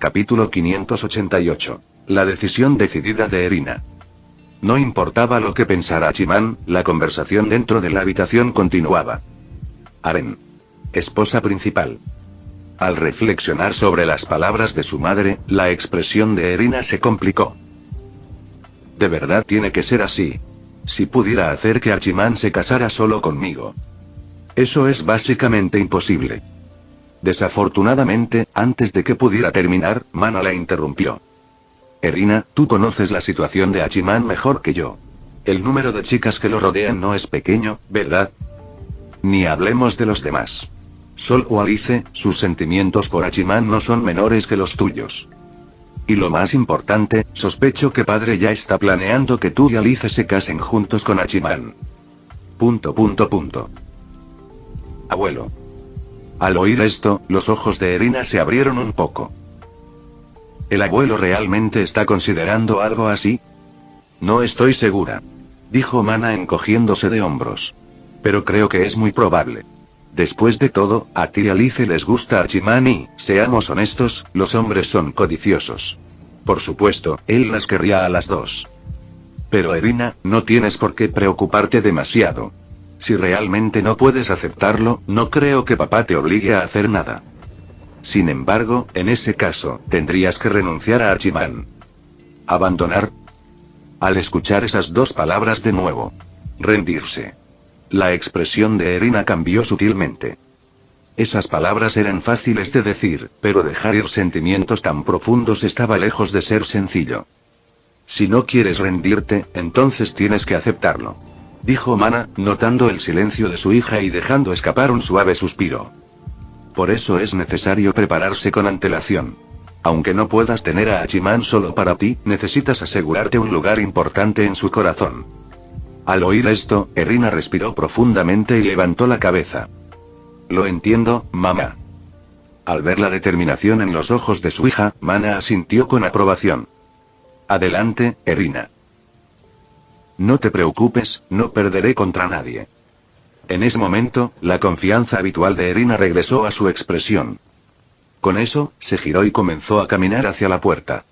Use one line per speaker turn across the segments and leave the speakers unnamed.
Capítulo 588. La decisión decidida de Erina. No importaba lo que pensara Hachiman, la conversación dentro de la habitación continuaba. Aren. Esposa principal. Al reflexionar sobre las palabras de su madre, la expresión de Erina se complicó. De verdad tiene que ser así. Si pudiera hacer que Hachiman se casara solo conmigo. Eso es básicamente imposible. Desafortunadamente, antes de que pudiera terminar, Mana la interrumpió. Erina, tú conoces la situación de Hachiman mejor que yo. El número de chicas que lo rodean no es pequeño, ¿verdad? Ni hablemos de los demás. Sol o Alice, sus sentimientos por Hachiman no son menores que los tuyos. Y lo más importante, sospecho que padre ya está planeando que tú y Alice se casen juntos con Hachiman. ... Abuelo. Al oír esto, los ojos de Erina se abrieron un poco. ¿El abuelo realmente está considerando algo así? No estoy segura. Dijo Mana encogiéndose de hombros. Pero creo que es muy probable. Después de todo, a ti y Alice les gusta Hachiman y, seamos honestos, los hombres son codiciosos. Por supuesto, él las querría a las dos. Pero Erina, no tienes por qué preocuparte demasiado. Si realmente no puedes aceptarlo, no creo que papá te obligue a hacer nada. Sin embargo, en ese caso, tendrías que renunciar a Hachiman. ¿Abandonar? Al escuchar esas dos palabras de nuevo. Rendirse. La expresión de Erina cambió sutilmente. Esas palabras eran fáciles de decir, pero dejar ir sentimientos tan profundos estaba lejos de ser sencillo. Si no quieres rendirte, entonces tienes que aceptarlo. Dijo Mana, notando el silencio de su hija y dejando escapar un suave suspiro. Por eso es necesario prepararse con antelación. Aunque no puedas tener a Hachiman solo para ti, necesitas asegurarte un lugar importante en su corazón. Al oír esto, Erina respiró profundamente y levantó la cabeza. Lo entiendo, mamá. Al ver la determinación en los ojos de su hija, Mana asintió con aprobación. Adelante, Erina. No te preocupes, no perderé contra nadie. En ese momento, la confianza habitual de Erina regresó a su expresión. Con eso, se giró y comenzó a caminar hacia la puerta.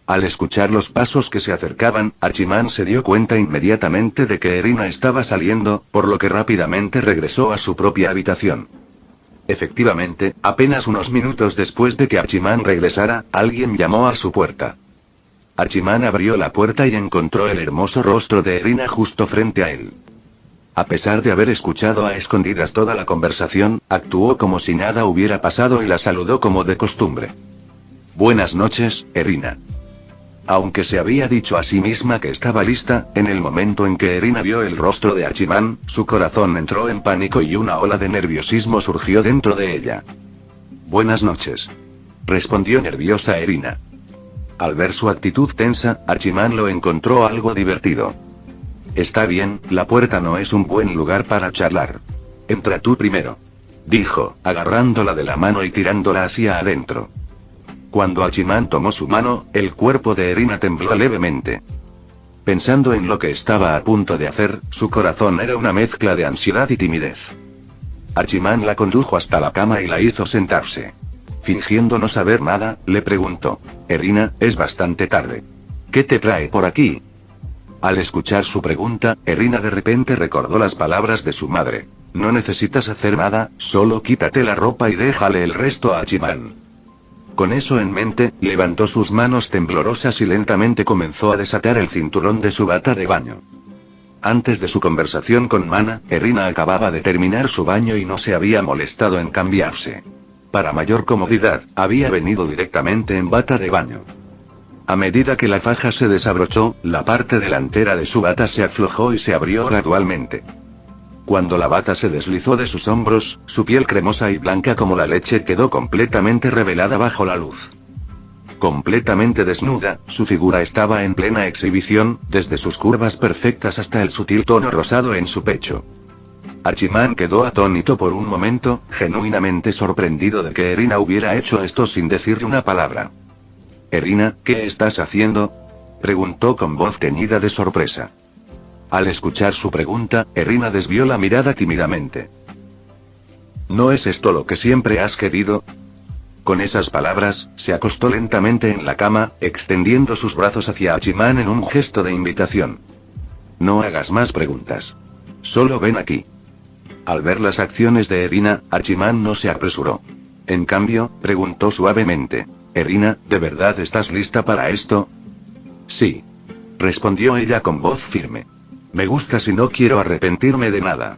Al escuchar los pasos que se acercaban, Hachiman se dio cuenta inmediatamente de que Erina estaba saliendo, por lo que rápidamente regresó a su propia habitación. Efectivamente, apenas unos minutos después de que Hachiman regresara, alguien llamó a su puerta. Hachiman abrió la puerta y encontró el hermoso rostro de Erina justo frente a él. A pesar de haber escuchado a escondidas toda la conversación, actuó como si nada hubiera pasado y la saludó como de costumbre. Buenas noches, Erina. Aunque se había dicho a sí misma que estaba lista, en el momento en que Erina vio el rostro de Hachiman, su corazón entró en pánico y una ola de nerviosismo surgió dentro de ella. Buenas noches. Respondió nerviosa Erina. Al ver su actitud tensa, Hachiman lo encontró algo divertido. Está bien, la puerta no es un buen lugar para charlar. Entra tú primero. Dijo, agarrándola de la mano y tirándola hacia adentro. Cuando Hachiman tomó su mano, el cuerpo de Erina tembló levemente. Pensando en lo que estaba a punto de hacer, su corazón era una mezcla de ansiedad y timidez. Hachiman la condujo hasta la cama y la hizo sentarse. Fingiendo no saber nada, le preguntó. Erina, es bastante tarde. ¿Qué te trae por aquí? Al escuchar su pregunta, Erina de repente recordó las palabras de su madre. No necesitas hacer nada, solo quítate la ropa y déjale el resto a Hachiman. Con eso en mente, levantó sus manos temblorosas y lentamente comenzó a desatar el cinturón de su bata de baño. Antes de su conversación con Mana, Erina acababa de terminar su baño y no se había molestado en cambiarse. Para mayor comodidad, había venido directamente en bata de baño. A medida que la faja se desabrochó, la parte delantera de su bata se aflojó y se abrió gradualmente. Cuando la bata se deslizó de sus hombros, su piel cremosa y blanca como la leche quedó completamente revelada bajo la luz. Completamente desnuda, su figura estaba en plena exhibición, desde sus curvas perfectas hasta el sutil tono rosado en su pecho. Hachiman quedó atónito por un momento, genuinamente sorprendido de que Erina hubiera hecho esto sin decirle una palabra. Erina, ¿qué estás haciendo? Preguntó con voz teñida de sorpresa. Al escuchar su pregunta, Erina desvió la mirada tímidamente. ¿No es esto lo que siempre has querido? Con esas palabras, se acostó lentamente en la cama, extendiendo sus brazos hacia Hachiman en un gesto de invitación. No hagas más preguntas. Solo ven aquí. Al ver las acciones de Erina, Hachiman no se apresuró. En cambio, preguntó suavemente. Erina, ¿de verdad estás lista para esto? Sí. Respondió ella con voz firme. Me gustas y no quiero arrepentirme de nada.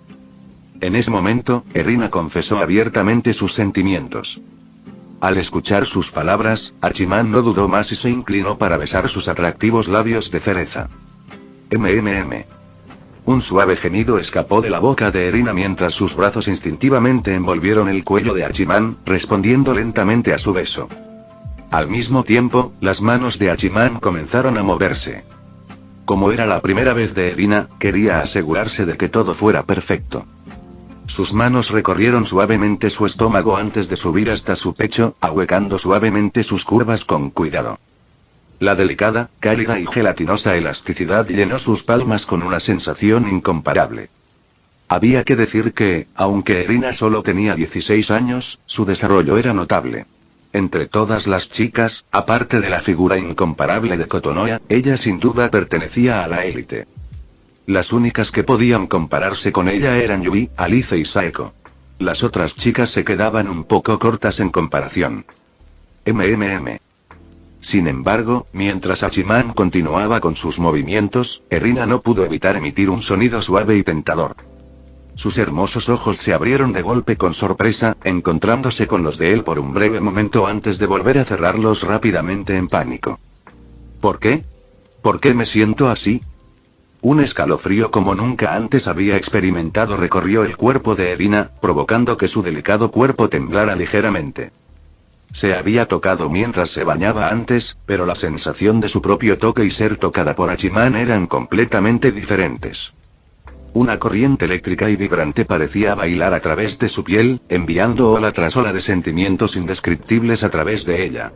En ese momento, Erina confesó abiertamente sus sentimientos. Al escuchar sus palabras, Hachiman no dudó más y se inclinó para besar sus atractivos labios de cereza. MMM. Un suave gemido escapó de la boca de Erina mientras sus brazos instintivamente envolvieron el cuello de Hachiman, respondiendo lentamente a su beso. Al mismo tiempo, las manos de Hachiman comenzaron a moverse. Como era la primera vez de Erina, quería asegurarse de que todo fuera perfecto. Sus manos recorrieron suavemente su estómago antes de subir hasta su pecho, ahuecando suavemente sus curvas con cuidado. La delicada, cálida y gelatinosa elasticidad llenó sus palmas con una sensación incomparable. Había que decir que, aunque Erina solo tenía 16 años, su desarrollo era notable. Entre todas las chicas, aparte de la figura incomparable de Kotonoha, ella sin duda pertenecía a la élite. Las únicas que podían compararse con ella eran Yui, Alice y Saeko. Las otras chicas se quedaban un poco cortas en comparación. MMM. Sin embargo, mientras Hachiman continuaba con sus movimientos, Erina no pudo evitar emitir un sonido suave y tentador. Sus hermosos ojos se abrieron de golpe con sorpresa, encontrándose con los de él por un breve momento antes de volver a cerrarlos rápidamente en pánico. ¿Por qué? ¿Por qué me siento así? Un escalofrío como nunca antes había experimentado recorrió el cuerpo de Erina, provocando que su delicado cuerpo temblara ligeramente. Se había tocado mientras se bañaba antes, pero la sensación de su propio toque y ser tocada por Hachiman eran completamente diferentes. Una corriente eléctrica y vibrante parecía bailar a través de su piel, enviando ola tras ola de sentimientos indescriptibles a través de ella.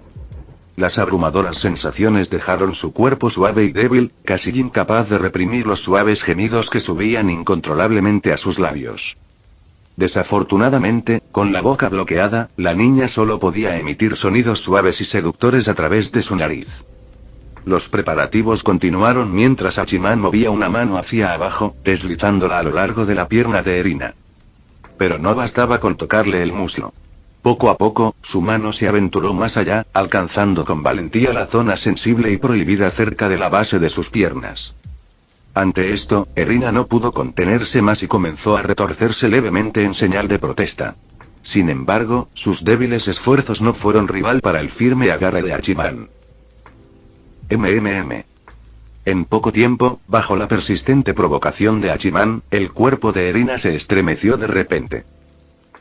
Las abrumadoras sensaciones dejaron su cuerpo suave y débil, casi incapaz de reprimir los suaves gemidos que subían incontrolablemente a sus labios. Desafortunadamente, con la boca bloqueada, la niña solo podía emitir sonidos suaves y seductores a través de su nariz. Los preparativos continuaron mientras Hachiman movía una mano hacia abajo, deslizándola a lo largo de la pierna de Erina. Pero no bastaba con tocarle el muslo. Poco a poco, su mano se aventuró más allá, alcanzando con valentía la zona sensible y prohibida cerca de la base de sus piernas. Ante esto, Erina no pudo contenerse más y comenzó a retorcerse levemente en señal de protesta. Sin embargo, sus débiles esfuerzos no fueron rival para el firme agarre de Hachiman. MMM. En poco tiempo, bajo la persistente provocación de Hachiman, el cuerpo de Erina se estremeció de repente.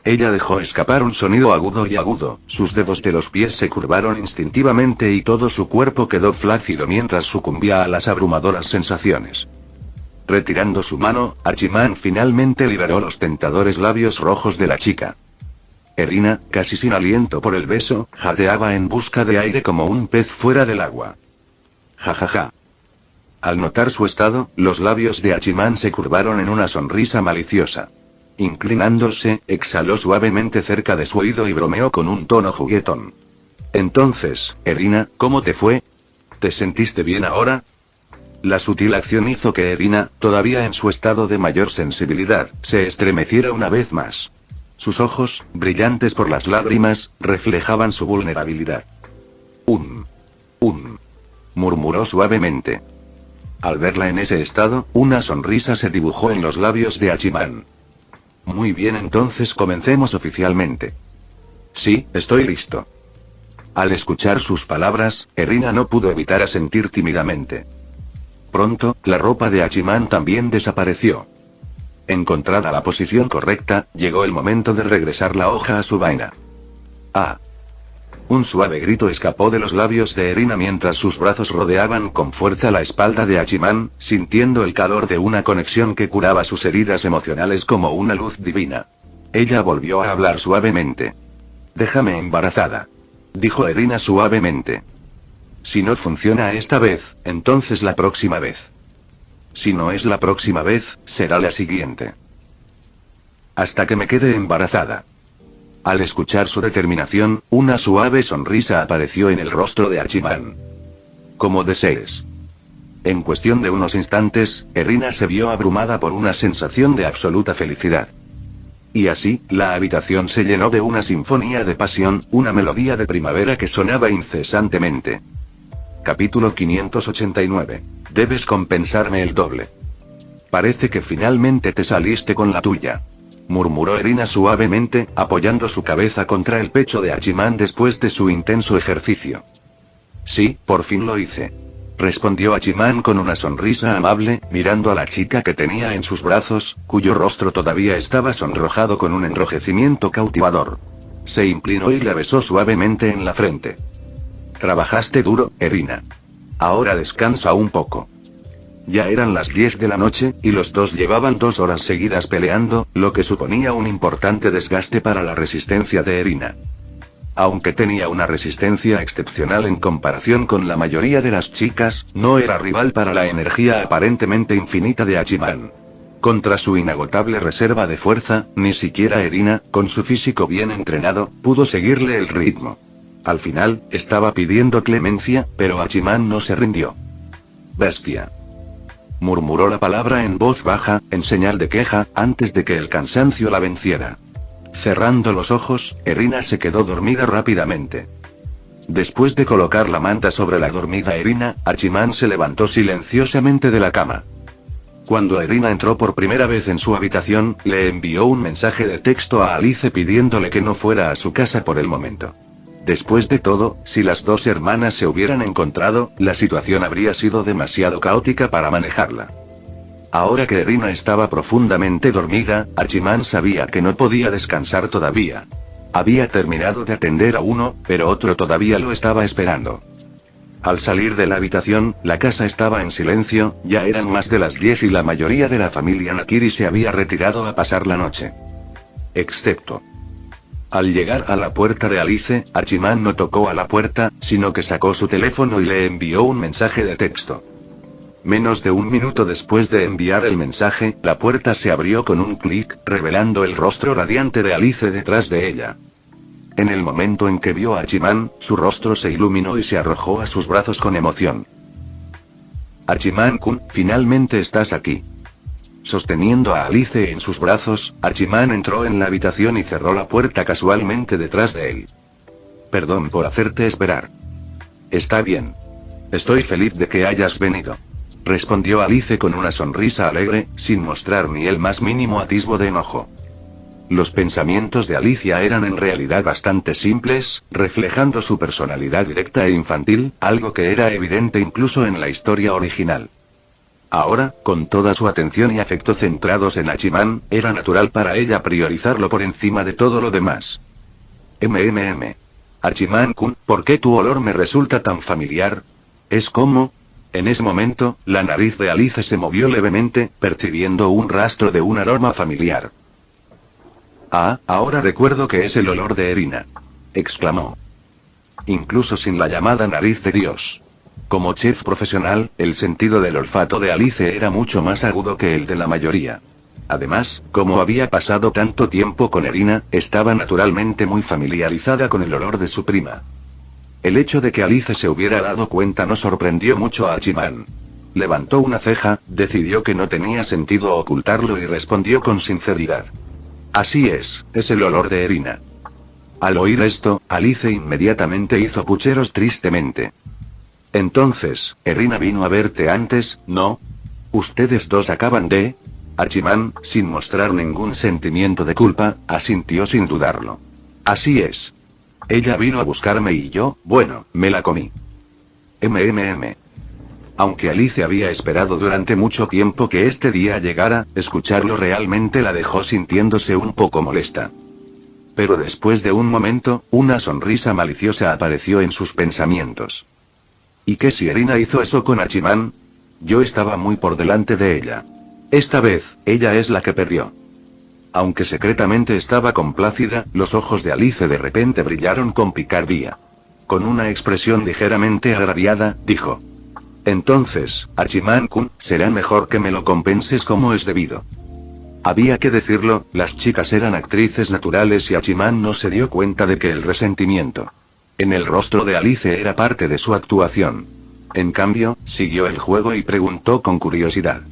Ella dejó escapar un sonido agudo, sus dedos de los pies se curvaron instintivamente y todo su cuerpo quedó flácido mientras sucumbía a las abrumadoras sensaciones. Retirando su mano, Hachiman finalmente liberó los tentadores labios rojos de la chica. Erina, casi sin aliento por el beso, jadeaba en busca de aire como un pez fuera del agua. Jajaja. Al notar su estado, los labios de Hachiman se curvaron en una sonrisa maliciosa. Inclinándose, exhaló suavemente cerca de su oído y bromeó con un tono juguetón. Entonces, Erina, ¿cómo te fue? ¿Te sentiste bien ahora? La sutil acción hizo que Erina, todavía en su estado de mayor sensibilidad, se estremeciera una vez más. Sus ojos, brillantes por las lágrimas, reflejaban su vulnerabilidad. Murmuró suavemente. Al verla en ese estado, una sonrisa se dibujó en los labios de Hachiman. Muy bien, entonces comencemos oficialmente. Sí, estoy listo. Al escuchar sus palabras, Erina no pudo evitar asentir tímidamente. Pronto, la ropa de Hachiman también desapareció. Encontrada la posición correcta, llegó el momento de regresar la hoja a su vaina. ¡Ah! Un suave grito escapó de los labios de Erina mientras sus brazos rodeaban con fuerza la espalda de Hachiman, sintiendo el calor de una conexión que curaba sus heridas emocionales como una luz divina. Ella volvió a hablar suavemente. «Déjame embarazada», dijo Erina suavemente. «Si no funciona esta vez, entonces la próxima vez. Si no es la próxima vez, será la siguiente. Hasta que me quede embarazada». Al escuchar su determinación, una suave sonrisa apareció en el rostro de Hachiman. Como desees. En cuestión de unos instantes, Erina se vio abrumada por una sensación de absoluta felicidad. Y así, la habitación se llenó de una sinfonía de pasión, una melodía de primavera que sonaba incesantemente. Capítulo 589. Debes compensarme el doble. Parece que finalmente te saliste con la tuya. Murmuró Erina suavemente, apoyando su cabeza contra el pecho de Hachiman después de su intenso ejercicio. Sí, por fin lo hice. Respondió Hachiman con una sonrisa amable, mirando a la chica que tenía en sus brazos, cuyo rostro todavía estaba sonrojado con un enrojecimiento cautivador. Se inclinó y la besó suavemente en la frente. Trabajaste duro, Erina. Ahora descansa un poco. Ya eran las 10 de la noche, y los dos llevaban 2 horas seguidas peleando, lo que suponía un importante desgaste para la resistencia de Erina. Aunque tenía una resistencia excepcional en comparación con la mayoría de las chicas, no era rival para la energía aparentemente infinita de Hachiman. Contra su inagotable reserva de fuerza, ni siquiera Erina, con su físico bien entrenado, pudo seguirle el ritmo. Al final, estaba pidiendo clemencia, pero Hachiman no se rindió. Bestia. Murmuró la palabra en voz baja, en señal de queja, antes de que el cansancio la venciera. Cerrando los ojos, Erina se quedó dormida rápidamente. Después de colocar la manta sobre la dormida Erina, Hachiman se levantó silenciosamente de la cama. Cuando Erina entró por primera vez en su habitación, le envió un mensaje de texto a Alice pidiéndole que no fuera a su casa por el momento. Después de todo, si las dos hermanas se hubieran encontrado, la situación habría sido demasiado caótica para manejarla. Ahora que Erina estaba profundamente dormida, Hachiman sabía que no podía descansar todavía. Había terminado de atender a uno, pero otro todavía lo estaba esperando. Al salir de la habitación, la casa estaba en silencio, ya eran más de las 10 y la mayoría de la familia Nakiri se había retirado a pasar la noche. Excepto. Al llegar a la puerta de Alice, Hachiman no tocó a la puerta, sino que sacó su teléfono y le envió un mensaje de texto. Menos de un minuto después de enviar el mensaje, la puerta se abrió con un clic, revelando el rostro radiante de Alice detrás de ella. En el momento en que vio a Hachiman, su rostro se iluminó y se arrojó a sus brazos con emoción. Hachiman-kun, finalmente estás aquí. Sosteniendo a Alice en sus brazos, Hachiman entró en la habitación y cerró la puerta casualmente detrás de él. Perdón por hacerte esperar. Está bien. Estoy feliz de que hayas venido. Respondió Alice con una sonrisa alegre, sin mostrar ni el más mínimo atisbo de enojo. Los pensamientos de Alicia eran en realidad bastante simples, reflejando su personalidad directa e infantil, algo que era evidente incluso en la historia original. Ahora, con toda su atención y afecto centrados en Hachiman, era natural para ella priorizarlo por encima de todo lo demás. Hachiman-kun, ¿por qué tu olor me resulta tan familiar? Es como... En ese momento, la nariz de Alice se movió levemente, percibiendo un rastro de un aroma familiar. Ah, ahora recuerdo que es el olor de Erina. Exclamó. Incluso sin la llamada nariz de Dios. Como chef profesional, el sentido del olfato de Alice era mucho más agudo que el de la mayoría. Además, como había pasado tanto tiempo con Erina, estaba naturalmente muy familiarizada con el olor de su prima. El hecho de que Alice se hubiera dado cuenta no sorprendió mucho a Hachiman. Levantó una ceja, decidió que no tenía sentido ocultarlo y respondió con sinceridad. Así es el olor de Erina. Al oír esto, Alice inmediatamente hizo pucheros tristemente. Entonces, Erina vino a verte antes, ¿no? Ustedes dos acaban de... Hachiman, sin mostrar ningún sentimiento de culpa, asintió sin dudarlo. Así es. Ella vino a buscarme y yo, bueno, me la comí. Aunque Alice había esperado durante mucho tiempo que este día llegara, escucharlo realmente la dejó sintiéndose un poco molesta. Pero después de un momento, una sonrisa maliciosa apareció en sus pensamientos. ¿Y qué si Erina hizo eso con Hachiman? Yo estaba muy por delante de ella. Esta vez, ella es la que perdió. Aunque secretamente estaba complácida, los ojos de Alice de repente brillaron con picardía. Con una expresión ligeramente agraviada, dijo. Entonces, Hachiman-kun, será mejor que me lo compenses como es debido. Había que decirlo, las chicas eran actrices naturales y Hachiman no se dio cuenta de que el resentimiento en el rostro de Alice era parte de su actuación. En cambio, siguió el juego y preguntó con curiosidad.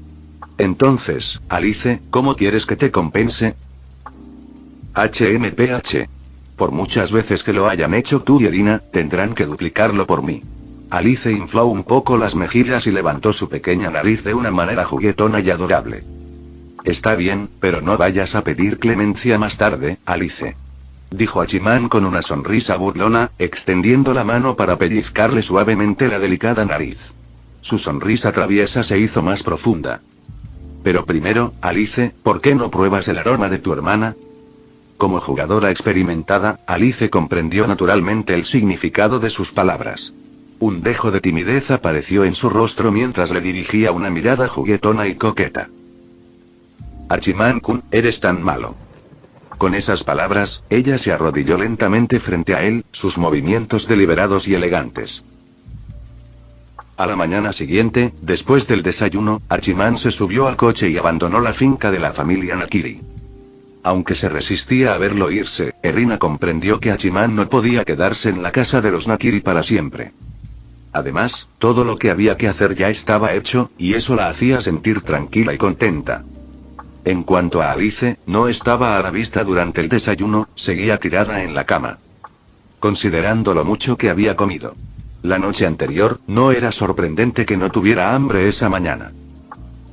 Entonces, Alice, ¿cómo quieres que te compense? HMPH. Por muchas veces que lo hayan hecho tú y Erina, tendrán que duplicarlo por mí. Alice infló un poco las mejillas y levantó su pequeña nariz de una manera juguetona y adorable. Está bien, pero no vayas a pedir clemencia más tarde, Alice. Dijo Hachiman con una sonrisa burlona, extendiendo la mano para pellizcarle suavemente la delicada nariz. Su sonrisa traviesa se hizo más profunda. Pero primero, Alice, ¿por qué no pruebas el aroma de tu hermana? Como jugadora experimentada, Alice comprendió naturalmente el significado de sus palabras. Un dejo de timidez apareció en su rostro mientras le dirigía una mirada juguetona y coqueta. Hachiman-kun, eres tan malo. Con esas palabras, ella se arrodilló lentamente frente a él, sus movimientos deliberados y elegantes. A la mañana siguiente, después del desayuno, Hachiman se subió al coche y abandonó la finca de la familia Nakiri. Aunque se resistía a verlo irse, Erina comprendió que Hachiman no podía quedarse en la casa de los Nakiri para siempre. Además, todo lo que había que hacer ya estaba hecho, y eso la hacía sentir tranquila y contenta. En cuanto a Alice, no estaba a la vista durante el desayuno, seguía tirada en la cama. Considerando lo mucho que había comido la noche anterior, no era sorprendente que no tuviera hambre esa mañana.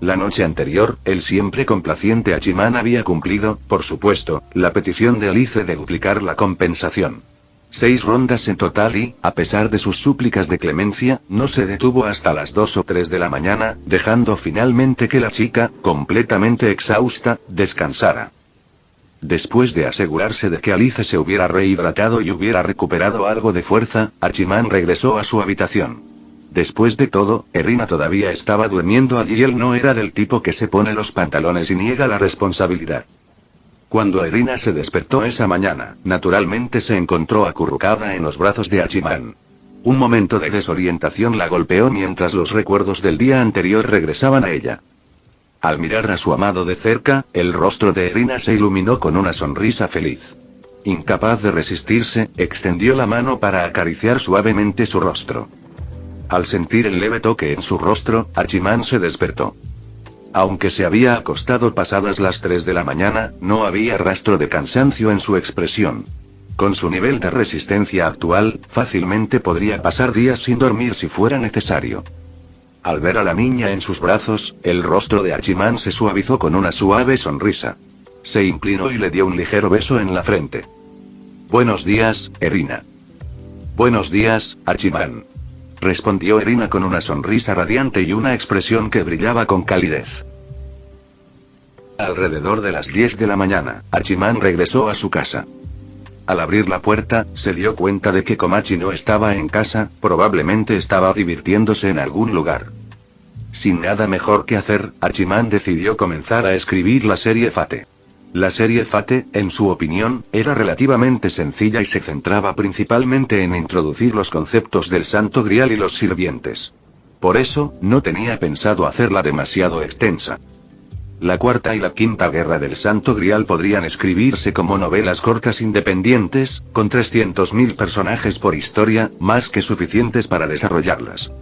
La noche anterior, el siempre complaciente Hachiman había cumplido, por supuesto, la petición de Alice de duplicar la compensación. 6 rondas en total y, a pesar de sus súplicas de clemencia, no se detuvo hasta las 2 o 3 de la mañana, dejando finalmente que la chica, completamente exhausta, descansara. Después de asegurarse de que Alice se hubiera rehidratado y hubiera recuperado algo de fuerza, Hachiman regresó a su habitación. Después de todo, Erina todavía estaba durmiendo allí y él no era del tipo que se pone los pantalones y niega la responsabilidad. Cuando Erina se despertó esa mañana, naturalmente se encontró acurrucada en los brazos de Hachiman. Un momento de desorientación la golpeó mientras los recuerdos del día anterior regresaban a ella. Al mirar a su amado de cerca, el rostro de Erina se iluminó con una sonrisa feliz. Incapaz de resistirse, extendió la mano para acariciar suavemente su rostro. Al sentir el leve toque en su rostro, Hachiman se despertó. Aunque se había acostado pasadas las 3 de la mañana, no había rastro de cansancio en su expresión. Con su nivel de resistencia actual, fácilmente podría pasar días sin dormir si fuera necesario. Al ver a la niña en sus brazos, el rostro de Hachiman se suavizó con una suave sonrisa. Se inclinó y le dio un ligero beso en la frente. Buenos días, Erina. Buenos días, Hachiman. Respondió Erina con una sonrisa radiante y una expresión que brillaba con calidez. Alrededor de las 10 de la mañana, Hachiman regresó a su casa. Al abrir la puerta, se dio cuenta de que Komachi no estaba en casa, probablemente estaba divirtiéndose en algún lugar. Sin nada mejor que hacer, Hachiman decidió comenzar a escribir la serie Fate. La serie Fate, en su opinión, era relativamente sencilla y se centraba principalmente en introducir los conceptos del Santo Grial y los sirvientes. Por eso, no tenía pensado hacerla demasiado extensa. La cuarta y la quinta guerra del Santo Grial podrían escribirse como novelas cortas independientes, con 300.000 personajes por historia, más que suficientes para desarrollarlas.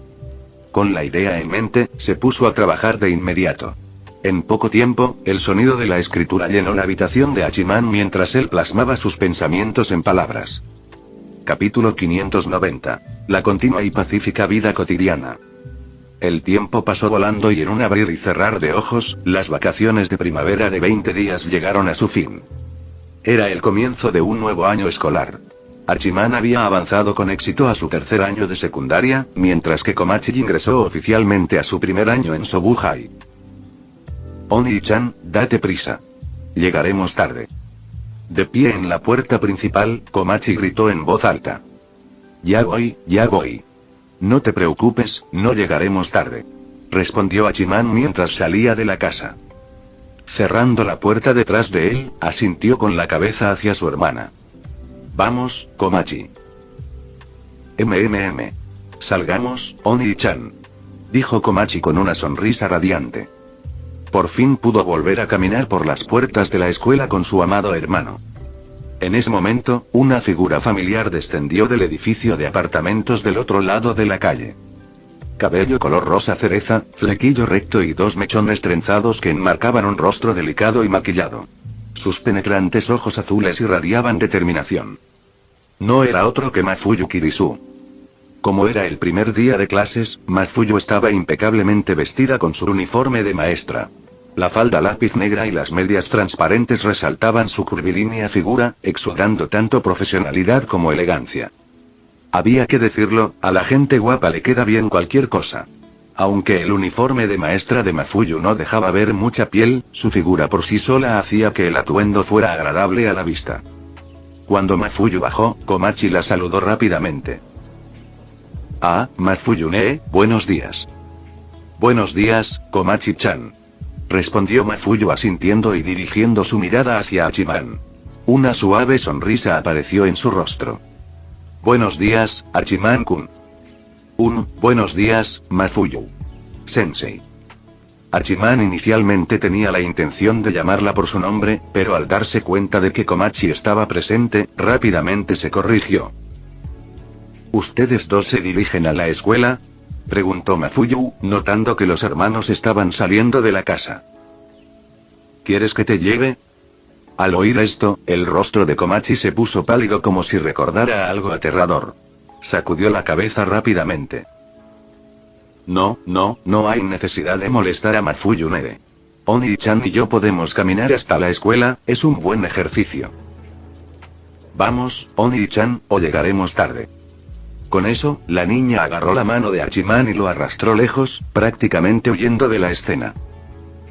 Con la idea en mente, se puso a trabajar de inmediato. En poco tiempo, el sonido de la escritura llenó la habitación de Hachiman mientras él plasmaba sus pensamientos en palabras. Capítulo 590. La continua y pacífica vida cotidiana. El tiempo pasó volando y en un abrir y cerrar de ojos, las vacaciones de primavera de 20 días llegaron a su fin. Era el comienzo de un nuevo año escolar. Hachiman había avanzado con éxito a su 3er año de secundaria, mientras que Komachi ingresó oficialmente a su 1er año en Sobu High. Oni-chan, date prisa. Llegaremos tarde. De pie en la puerta principal, Komachi gritó en voz alta. Ya voy, ya voy. No te preocupes, no llegaremos tarde. Respondió Hachiman mientras salía de la casa. Cerrando la puerta detrás de él, asintió con la cabeza hacia su hermana. Vamos, Komachi. Salgamos, Oni-chan. Dijo Komachi con una sonrisa radiante. Por fin pudo volver a caminar por las puertas de la escuela con su amado hermano. En ese momento, una figura familiar descendió del edificio de apartamentos del otro lado de la calle. Cabello color rosa cereza, flequillo recto y dos mechones trenzados que enmarcaban un rostro delicado y maquillado. Sus penetrantes ojos azules irradiaban determinación. No era otro que Mafuyu Kirisu. Como era el primer día de clases, Mafuyu estaba impecablemente vestida con su uniforme de maestra. La falda lápiz negra y las medias transparentes resaltaban su curvilínea figura, exudando tanto profesionalidad como elegancia. Había que decirlo, a la gente guapa le queda bien cualquier cosa. Aunque el uniforme de maestra de Mafuyu no dejaba ver mucha piel, su figura por sí sola hacía que el atuendo fuera agradable a la vista. Cuando Mafuyu bajó, Komachi la saludó rápidamente. Ah, Mafuyu-ne, buenos días. Buenos días, Komachi-chan. Respondió Mafuyu asintiendo y dirigiendo su mirada hacia Hachiman. Una suave sonrisa apareció en su rostro. Buenos días, Hachiman-kun. Buenos días, Mafuyu. Sensei. Hachiman inicialmente tenía la intención de llamarla por su nombre, pero al darse cuenta de que Komachi estaba presente, rápidamente se corrigió. ¿Ustedes dos se dirigen a la escuela?, preguntó Mafuyu, notando que los hermanos estaban saliendo de la casa. ¿Quieres que te lleve? Al oír esto, el rostro de Komachi se puso pálido como si recordara algo aterrador. Sacudió la cabeza rápidamente. No hay necesidad de molestar a Mafuyu-ne. Oni-chan y yo podemos caminar hasta la escuela, es un buen ejercicio. Vamos, Oni-chan, o llegaremos tarde. Con eso, la niña agarró la mano de Hachiman y lo arrastró lejos, prácticamente huyendo de la escena.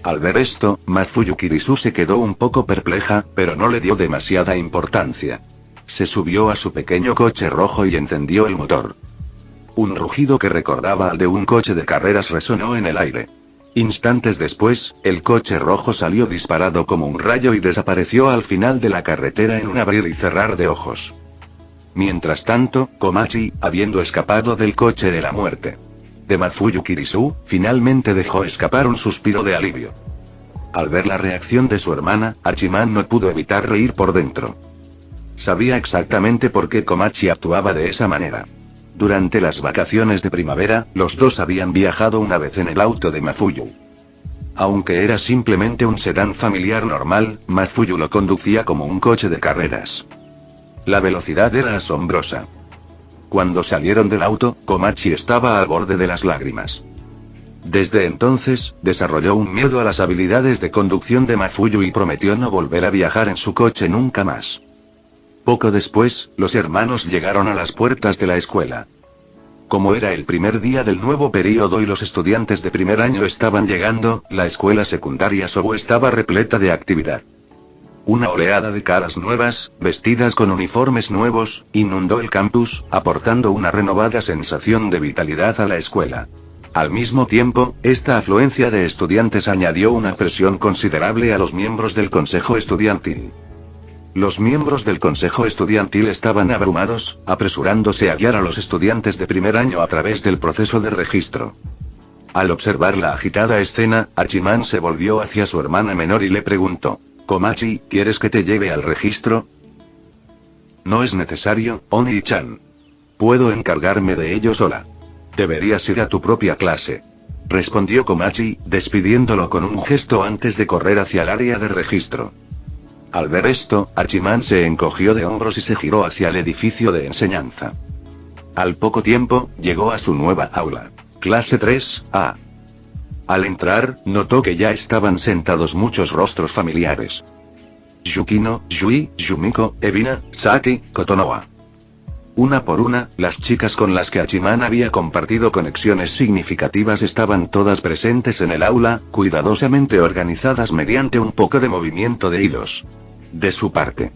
Al ver esto, Mafuyu Kirisu se quedó un poco perpleja, pero no le dio demasiada importancia. Se subió a su pequeño coche rojo y encendió el motor. Un rugido que recordaba al de un coche de carreras resonó en el aire. Instantes después, el coche rojo salió disparado como un rayo y desapareció al final de la carretera en un abrir y cerrar de ojos. Mientras tanto, Komachi, habiendo escapado del coche de la muerte de Mafuyu Kirisu, finalmente dejó escapar un suspiro de alivio. Al ver la reacción de su hermana, Hachiman no pudo evitar reír por dentro. Sabía exactamente por qué Komachi actuaba de esa manera. Durante las vacaciones de primavera, los dos habían viajado una vez en el auto de Mafuyu. Aunque era simplemente un sedán familiar normal, Mafuyu lo conducía como un coche de carreras. La velocidad era asombrosa. Cuando salieron del auto, Komachi estaba al borde de las lágrimas. Desde entonces, desarrolló un miedo a las habilidades de conducción de Mafuyu y prometió no volver a viajar en su coche nunca más. Poco después, los hermanos llegaron a las puertas de la escuela. Como era el primer día del nuevo período y los estudiantes de primer año estaban llegando, la escuela secundaria Sobo estaba repleta de actividad. Una oleada de caras nuevas, vestidas con uniformes nuevos, inundó el campus, aportando una renovada sensación de vitalidad a la escuela. Al mismo tiempo, esta afluencia de estudiantes añadió una presión considerable a los miembros del consejo estudiantil. Los miembros del consejo estudiantil estaban abrumados, apresurándose a guiar a los estudiantes de primer año a través del proceso de registro. Al observar la agitada escena, Hachiman se volvió hacia su hermana menor y le preguntó: Komachi, ¿quieres que te lleve al registro? No es necesario, Oni-chan. Puedo encargarme de ello sola. Deberías ir a tu propia clase, respondió Komachi, despidiéndolo con un gesto antes de correr hacia el área de registro. Al ver esto, Hachiman se encogió de hombros y se giró hacia el edificio de enseñanza. Al poco tiempo, llegó a su nueva aula. Clase 3A. Al entrar, notó que ya estaban sentados muchos rostros familiares. Yukino, Yui, Yumiko, Evina, Saki, Kotonoha. Una por una, las chicas con las que Hachiman había compartido conexiones significativas estaban todas presentes en el aula, cuidadosamente organizadas mediante un poco de movimiento de hilos de su parte.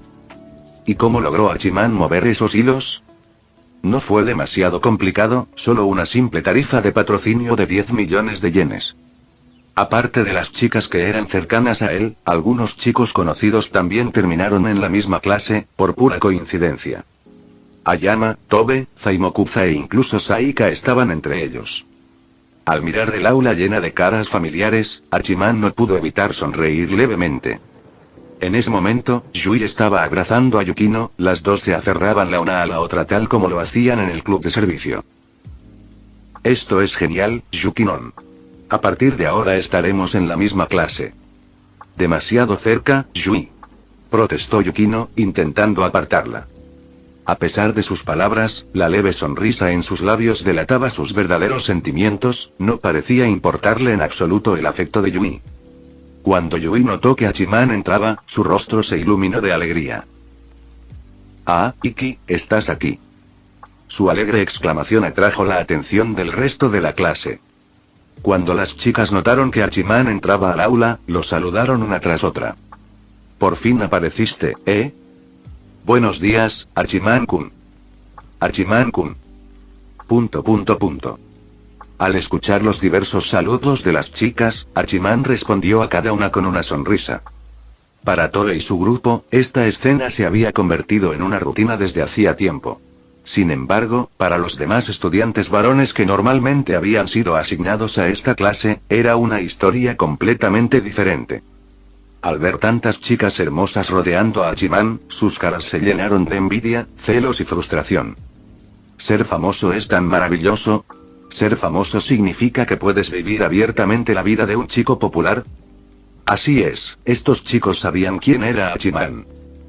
¿Y cómo logró Hachiman mover esos hilos? No fue demasiado complicado, solo una simple tarifa de patrocinio de 10 millones de yenes. Aparte de las chicas que eran cercanas a él, algunos chicos conocidos también terminaron en la misma clase, por pura coincidencia. Ayama, Tobe, Zaimokuza e incluso Saika estaban entre ellos. Al mirar el aula llena de caras familiares, Hachiman no pudo evitar sonreír levemente. En ese momento, Yui estaba abrazando a Yukino, las dos se aferraban la una a la otra tal como lo hacían en el club de servicio. Esto es genial, Yukinon. A partir de ahora estaremos en la misma clase. Demasiado cerca, Yui. Protestó Yukino, intentando apartarla. A pesar de sus palabras, la leve sonrisa en sus labios delataba sus verdaderos sentimientos, no parecía importarle en absoluto el afecto de Yui. Cuando Yui notó que Hachiman entraba, su rostro se iluminó de alegría. Ah, Iki, estás aquí. Su alegre exclamación atrajo la atención del resto de la clase. Cuando las chicas notaron que Hachiman entraba al aula, lo saludaron una tras otra. Por fin apareciste, ¿eh? Buenos días, Hachiman-kun. Hachiman-kun. ... Al escuchar los diversos saludos de las chicas, Hachiman respondió a cada una con una sonrisa. Para Tore y su grupo, esta escena se había convertido en una rutina desde hacía tiempo. Sin embargo, para los demás estudiantes varones que normalmente habían sido asignados a esta clase, era una historia completamente diferente. Al ver tantas chicas hermosas rodeando a Hachiman, sus caras se llenaron de envidia, celos y frustración. ¿Ser famoso es tan maravilloso? ¿Ser famoso significa que puedes vivir abiertamente la vida de un chico popular? Así es, estos chicos sabían quién era Hachiman.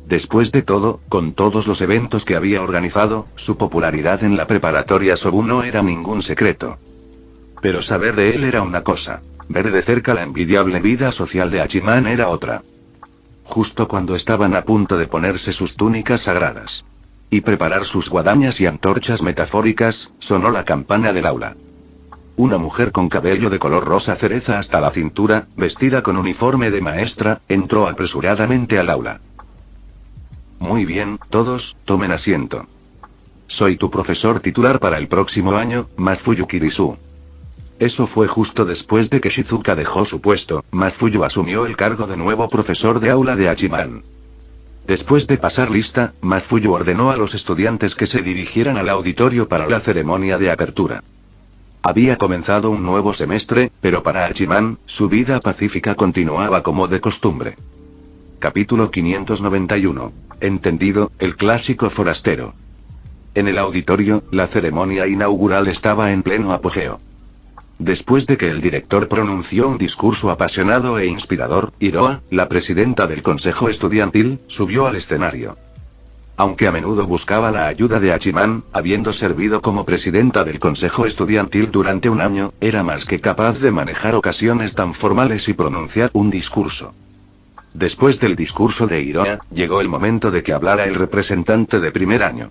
Después de todo, con todos los eventos que había organizado, su popularidad en la preparatoria Sobu no era ningún secreto. Pero saber de él era una cosa. Ver de cerca la envidiable vida social de Hachiman era otra. Justo cuando estaban a punto de ponerse sus túnicas sagradas y preparar sus guadañas y antorchas metafóricas, sonó la campana del aula. Una mujer con cabello de color rosa cereza hasta la cintura, vestida con uniforme de maestra, entró apresuradamente al aula. Muy bien, todos, tomen asiento. Soy tu profesor titular para el próximo año, Mafuyu Kirisu. Eso fue justo después de que Shizuka dejó su puesto, Mafuyu asumió el cargo de nuevo profesor de aula de Hachiman. Después de pasar lista, Mafuyu ordenó a los estudiantes que se dirigieran al auditorio para la ceremonia de apertura. Había comenzado un nuevo semestre, pero para Hachiman, su vida pacífica continuaba como de costumbre. Capítulo 591. Entendido, el clásico forastero. En el auditorio, la ceremonia inaugural estaba en pleno apogeo. Después de que el director pronunció un discurso apasionado e inspirador, Hiroa, la presidenta del consejo estudiantil, subió al escenario. Aunque a menudo buscaba la ayuda de Hachiman, habiendo servido como presidenta del consejo estudiantil durante un año, era más que capaz de manejar ocasiones tan formales y pronunciar un discurso. Después del discurso de Hiroa, llegó el momento de que hablara el representante de primer año.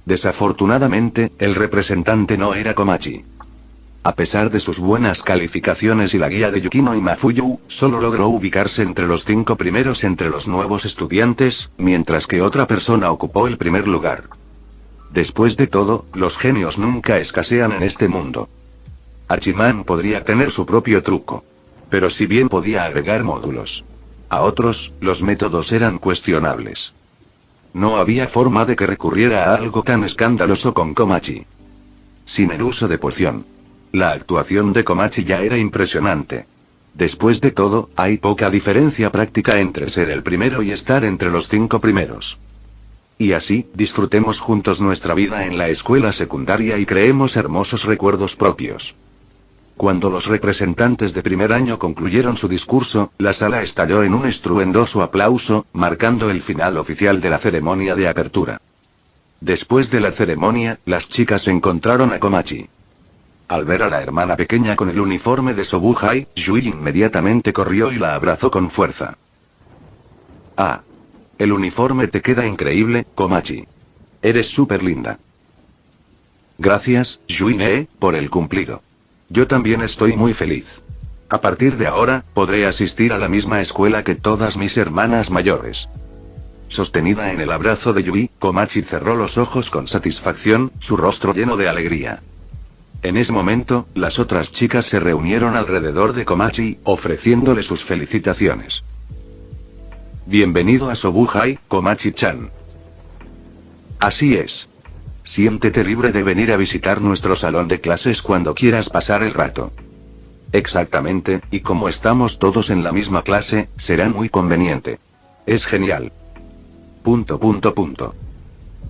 Desafortunadamente, el representante no era Komachi. A pesar de sus buenas calificaciones y la guía de Yukino y Mafuyu, solo logró ubicarse entre los 5 primeros entre los nuevos estudiantes, mientras que otra persona ocupó el primer lugar. Después de todo, los genios nunca escasean en este mundo. Hachiman podría tener su propio truco. Pero si bien podía agregar módulos a otros, los métodos eran cuestionables. No había forma de que recurriera a algo tan escandaloso con Komachi. Sin el uso de poción. La actuación de Komachi ya era impresionante. Después de todo, hay poca diferencia práctica entre ser el primero y estar entre los 5 primeros. Y así, disfrutemos juntos nuestra vida en la escuela secundaria y creemos hermosos recuerdos propios. Cuando los representantes de primer año concluyeron su discurso, la sala estalló en un estruendoso aplauso, marcando el final oficial de la ceremonia de apertura. Después de la ceremonia, las chicas encontraron a Komachi. Al ver a la hermana pequeña con el uniforme de Sobuhai, Yui inmediatamente corrió y la abrazó con fuerza. Ah. El uniforme te queda increíble, Komachi. Eres súper linda. Gracias, Yui, por el cumplido. Yo también estoy muy feliz. A partir de ahora, podré asistir a la misma escuela que todas mis hermanas mayores. Sostenida en el abrazo de Yui, Komachi cerró los ojos con satisfacción, su rostro lleno de alegría. En ese momento, las otras chicas se reunieron alrededor de Komachi, ofreciéndole sus felicitaciones. Bienvenido a Sobuhai, Komachi-chan. Así es. Siéntete libre de venir a visitar nuestro salón de clases cuando quieras pasar el rato. Exactamente, y como estamos todos en la misma clase, será muy conveniente. Es genial. ...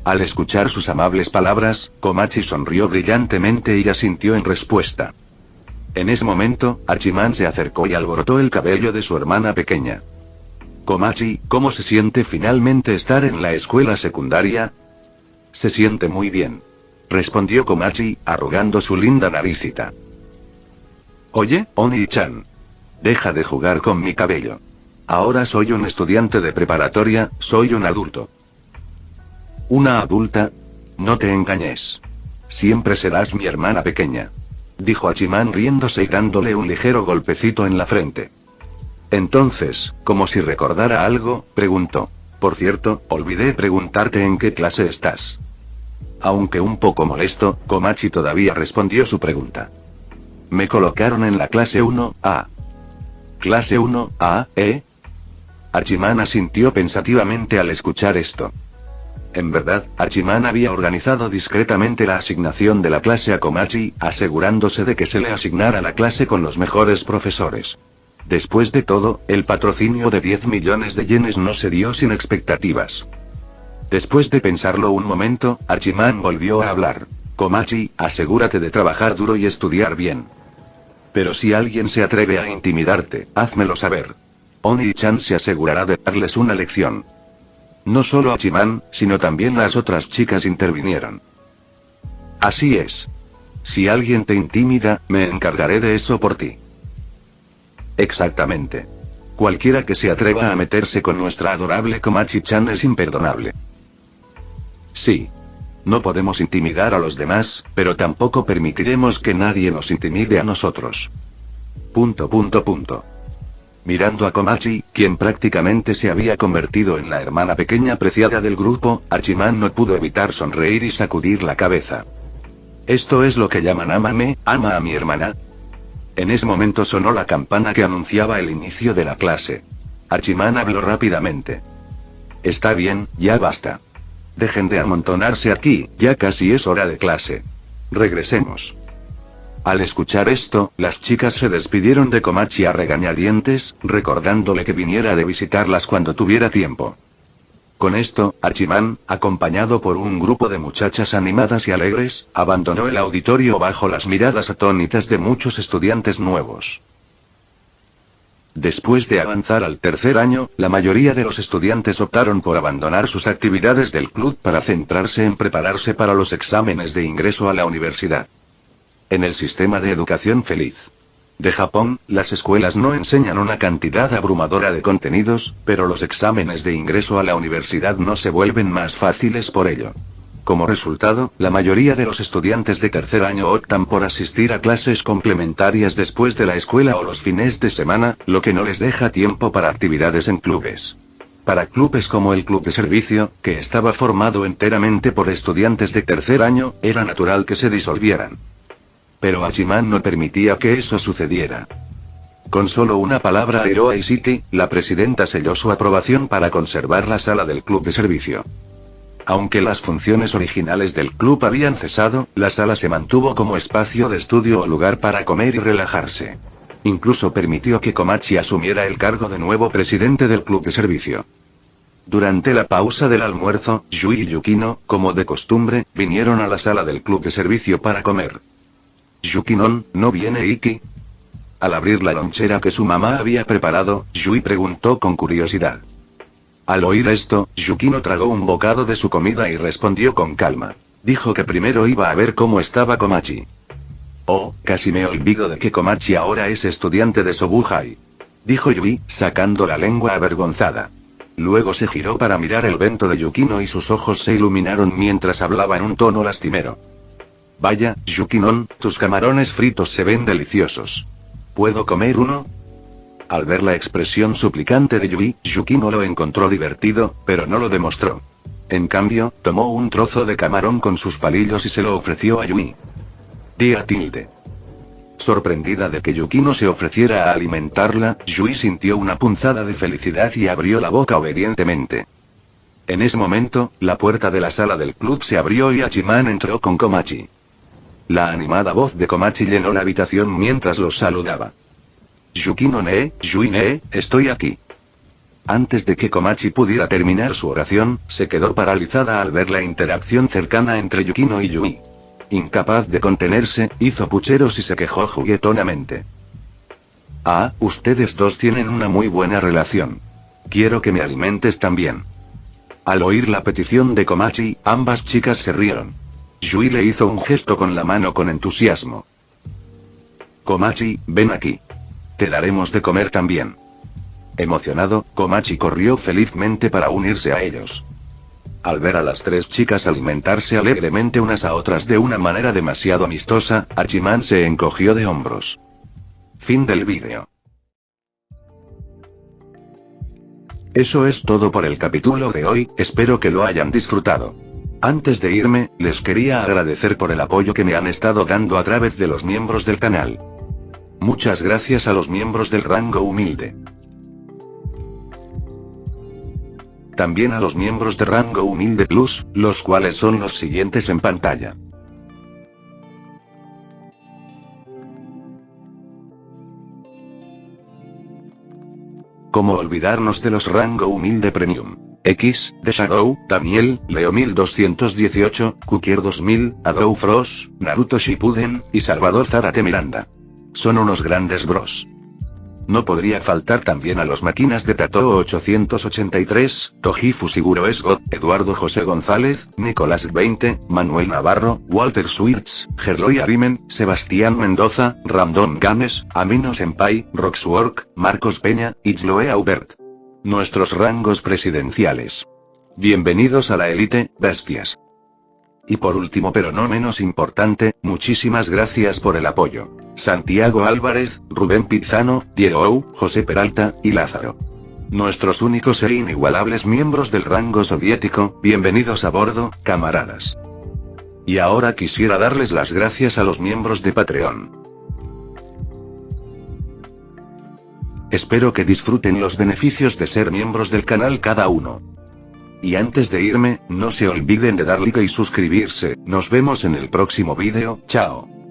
Al escuchar sus amables palabras, Komachi sonrió brillantemente y asintió en respuesta. En ese momento, Hachiman se acercó y alborotó el cabello de su hermana pequeña. Komachi, ¿cómo se siente finalmente estar en la escuela secundaria? Se siente muy bien. Respondió Komachi, arrugando su linda naricita. Oye, Oni-chan. Deja de jugar con mi cabello. Ahora soy un estudiante de preparatoria, soy un adulto. ¿Una adulta? No te engañes. Siempre serás mi hermana pequeña. Dijo Hachiman riéndose y dándole un ligero golpecito en la frente. Entonces, como si recordara algo, preguntó. Por cierto, olvidé preguntarte en qué clase estás. Aunque un poco molesto, Komachi todavía respondió su pregunta. Me colocaron en la clase 1A. ¿Clase 1A, Hachiman asintió pensativamente al escuchar esto. En verdad, Hachiman había organizado discretamente la asignación de la clase a Komachi, asegurándose de que se le asignara la clase con los mejores profesores. Después de todo, el patrocinio de 10 millones de yenes no se dio sin expectativas. Después de pensarlo un momento, Hachiman volvió a hablar. Komachi, asegúrate de trabajar duro y estudiar bien. Pero si alguien se atreve a intimidarte, házmelo saber. Oni-chan se asegurará de darles una lección. No solo Hachiman, sino también las otras chicas intervinieron. Así es. Si alguien te intimida, me encargaré de eso por ti. Exactamente. Cualquiera que se atreva a meterse con nuestra adorable Komachi-chan es imperdonable. Sí. No podemos intimidar a los demás, pero tampoco permitiremos que nadie nos intimide a nosotros. Mirando a Komachi, quien prácticamente se había convertido en la hermana pequeña preciada del grupo, Hachiman no pudo evitar sonreír y sacudir la cabeza. ¿Esto es lo que llaman ámame, ama a mi hermana? En ese momento sonó la campana que anunciaba el inicio de la clase. Hachiman habló rápidamente. Está bien, ya basta. Dejen de amontonarse aquí, ya casi es hora de clase. Regresemos. Al escuchar esto, las chicas se despidieron de Komachi a regañadientes, recordándole que viniera de visitarlas cuando tuviera tiempo. Con esto, Hachiman, acompañado por un grupo de muchachas animadas y alegres, abandonó el auditorio bajo las miradas atónitas de muchos estudiantes nuevos. Después de avanzar al tercer año, la mayoría de los estudiantes optaron por abandonar sus actividades del club para centrarse en prepararse para los exámenes de ingreso a la universidad. En el sistema de educación feliz de Japón, las escuelas no enseñan una cantidad abrumadora de contenidos, pero los exámenes de ingreso a la universidad no se vuelven más fáciles por ello. Como resultado, la mayoría de los estudiantes de tercer año optan por asistir a clases complementarias después de la escuela o los fines de semana, lo que no les deja tiempo para actividades en clubes. Para clubes como el club de servicio, que estaba formado enteramente por estudiantes de tercer año, era natural que se disolvieran. Pero Hachiman no permitía que eso sucediera. Con solo una palabra a Hiroa City, la presidenta selló su aprobación para conservar la sala del club de servicio. Aunque las funciones originales del club habían cesado, la sala se mantuvo como espacio de estudio o lugar para comer y relajarse. Incluso permitió que Komachi asumiera el cargo de nuevo presidente del club de servicio. Durante la pausa del almuerzo, Yui y Yukino, como de costumbre, vinieron a la sala del club de servicio para comer. «Yukinon, ¿no viene Iki?» Al abrir la lonchera que su mamá había preparado, Yui preguntó con curiosidad. Al oír esto, Yukino tragó un bocado de su comida y respondió con calma. Dijo que primero iba a ver cómo estaba Komachi. «Oh, casi me olvido de que Komachi ahora es estudiante de Sobuhai», dijo Yui, sacando la lengua avergonzada. Luego se giró para mirar el bento de Yukino y sus ojos se iluminaron mientras hablaba en un tono lastimero. «Vaya, Yukinon, tus camarones fritos se ven deliciosos. ¿Puedo comer uno?» Al ver la expresión suplicante de Yui, Yukino lo encontró divertido, pero no lo demostró. En cambio, tomó un trozo de camarón con sus palillos y se lo ofreció a Yui. Día tilde. Sorprendida de que Yukino se ofreciera a alimentarla, Yui sintió una punzada de felicidad y abrió la boca obedientemente. En ese momento, la puerta de la sala del club se abrió y Hachiman entró con Komachi. La animada voz de Komachi llenó la habitación mientras los saludaba. Yukino-ne, Yui-ne, estoy aquí. Antes de que Komachi pudiera terminar su oración, se quedó paralizada al ver la interacción cercana entre Yukino y Yui. Incapaz de contenerse, hizo pucheros y se quejó juguetonamente. Ah, ustedes dos tienen una muy buena relación. Quiero que me alimentes también. Al oír la petición de Komachi, ambas chicas se rieron. Yui le hizo un gesto con la mano con entusiasmo. Komachi, ven aquí. Te daremos de comer también. Emocionado, Komachi corrió felizmente para unirse a ellos. Al ver a las tres chicas alimentarse alegremente unas a otras de una manera demasiado amistosa, Hachiman se encogió de hombros. Fin del vídeo. Eso es todo por el capítulo de hoy, espero que lo hayan disfrutado. Antes de irme, les quería agradecer por el apoyo que me han estado dando a través de los miembros del canal. Muchas gracias a los miembros del rango humilde. También a los miembros de rango humilde plus, los cuales son los siguientes en pantalla. ¿Cómo olvidarnos de los rango humilde premium? X, The Shadow, Daniel, Leo 1218, Kukier 2000, Adou Frost, Naruto Shippuden, y Salvador Zárate Miranda. Son unos grandes bros. No podría faltar también a los máquinas de Tatoo 883, Toji Fusiguro Esgot, Eduardo José González, Nicolás 20, Manuel Navarro, Walter Swirtz, Gerloy Arimen, Sebastián Mendoza, Ramdon Games, Amino Senpai, Roxwork, Marcos Peña, Itzloe Aubert. Nuestros rangos presidenciales. Bienvenidos a la élite, bestias. Y por último pero no menos importante, muchísimas gracias por el apoyo. Santiago Álvarez, Rubén Pizano, Diego Ou, José Peralta, y Lázaro. Nuestros únicos e inigualables miembros del rango soviético, bienvenidos a bordo, camaradas. Y ahora quisiera darles las gracias a los miembros de Patreon. Espero que disfruten los beneficios de ser miembros del canal cada uno. Y antes de irme, no se olviden de dar like y suscribirse, nos vemos en el próximo vídeo, chao.